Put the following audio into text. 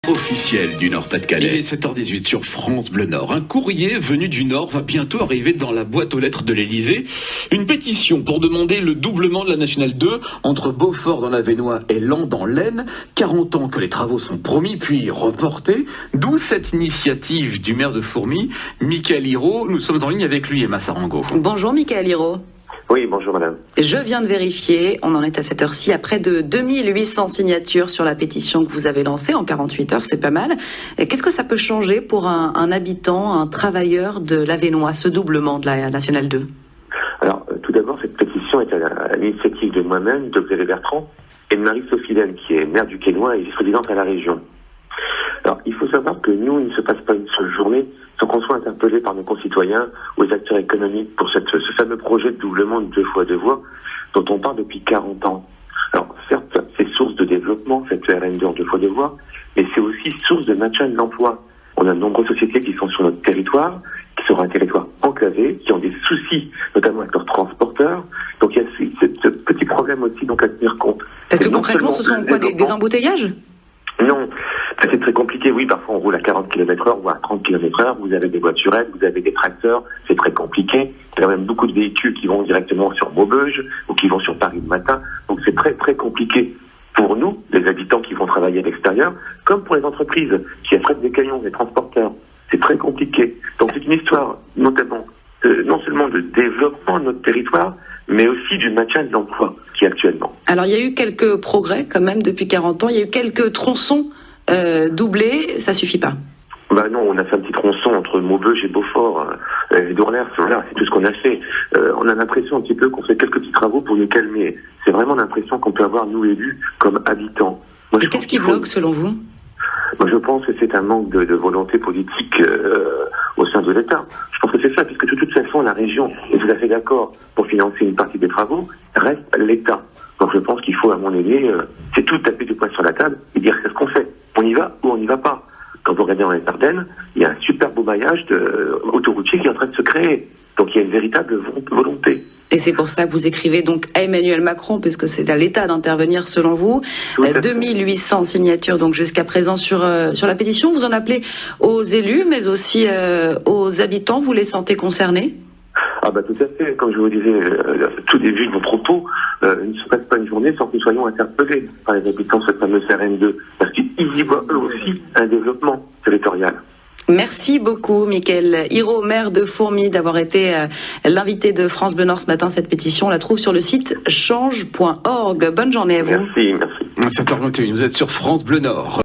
Officiel du Nord-Pas-de-Calais. Il est 7h18 sur France Bleu Nord. Un courrier venu du Nord va bientôt arriver dans la boîte aux lettres de l'Elysée. Une pétition pour demander le doublement de la Nationale 2 entre Beaufort dans l'Avesnois et Laon dans l'Aisne. 40 ans que les travaux sont promis puis reportés. D'où cette initiative du maire de Fourmies, Michael Hirault. Nous sommes en ligne avec lui, Emma Sarango. Bonjour Michael Hirault. Oui, bonjour madame. Je viens de vérifier, on en est à cette heure-ci, à près de 2800 signatures sur la pétition que vous avez lancée en 48 heures, c'est pas mal. Qu'est-ce que ça peut changer pour un habitant, un travailleur de l'Avesnois, ce doublement de la Nationale 2 ? Alors, tout d'abord, cette pétition est à l'initiative de moi-même, de Xavier Bertrand, et de Marie-Sophie Laine, qui est maire du Quesnoy et vice-présidente à la région. Alors, il faut savoir que nous, il ne se passe pas une seule journée sans qu'on soit interpellé par nos concitoyens ou les acteurs économiques pour ce fameux projet de doublement de 2 fois 2 voies dont on parle depuis 40 ans. Alors, certes, c'est source de développement, cette RN2 en 2 fois 2 voies, mais c'est aussi source de maintien de l'emploi. On a de nombreuses sociétés qui sont sur notre territoire, qui sont un territoire enclavé, qui ont des soucis, notamment avec leurs transporteurs. Donc, il y a ce petit problème aussi donc à tenir compte. Parce que concrètement, ce sont quoi, des embouteillages ? Non, c'est très compliqué. Oui, parfois on roule à 40 km/h ou à 30 km/h. Vous avez des voiturettes, vous avez des tracteurs. C'est très compliqué. Il y a même beaucoup de véhicules qui vont directement sur Maubeuge ou qui vont sur Paris le matin. Donc c'est très très compliqué pour nous, les habitants qui vont travailler à l'extérieur, comme pour les entreprises qui affrètent des camions, des transporteurs. C'est très compliqué. Donc c'est une histoire notamment non seulement de développement de notre territoire, mais aussi du maintien de l'emploi qui est actuellement. Alors il y a eu quelques progrès quand même depuis 40 ans, il y a eu quelques tronçons doublés, ça suffit pas. Bah non, on a fait un petit tronçon entre Maubeuge et Beaufort, et Dourlers, voilà, c'est tout ce qu'on a fait. On a l'impression un petit peu qu'on fait quelques petits travaux pour nous calmer. C'est vraiment l'impression qu'on peut avoir, nous élus, comme habitants. Moi, et qu'est-ce qui bloque selon vous ? Moi, je pense que c'est un manque de volonté politique au sein de l'État. Je pense que c'est ça, puisque de toute façon, la région est tout à fait d'accord pour financer une partie des travaux, reste l'État. Donc je pense qu'il faut, à mon avis, c'est tout taper du poing sur la table et dire qu'est-ce qu'on fait. On y va ou on n'y va pas. Quand vous regardez dans les Ardennes, il y a un super beau maillage autoroutier qui est en train de se créer. Donc il y a une véritable volonté. Et c'est pour ça que vous écrivez donc à Emmanuel Macron, puisque c'est à l'État d'intervenir selon vous. 2800 signatures donc jusqu'à présent sur la pétition. Vous en appelez aux élus, mais aussi aux habitants. Vous les sentez concernés ? Ah bah tout à fait. Comme je vous disais tout début de mon propos, il ne se passe pas une journée sans que nous soyons interpellés par les habitants de cette fameuse RN2, parce qu'ils y voient eux aussi un développement territorial. Merci beaucoup, Michael Hirault, maire de Fourmies, d'avoir été l'invité de France Bleu Nord ce matin. Cette pétition, on la trouve sur le site change.org. Bonne journée à vous. Merci. 7h21, vous êtes sur France Bleu Nord.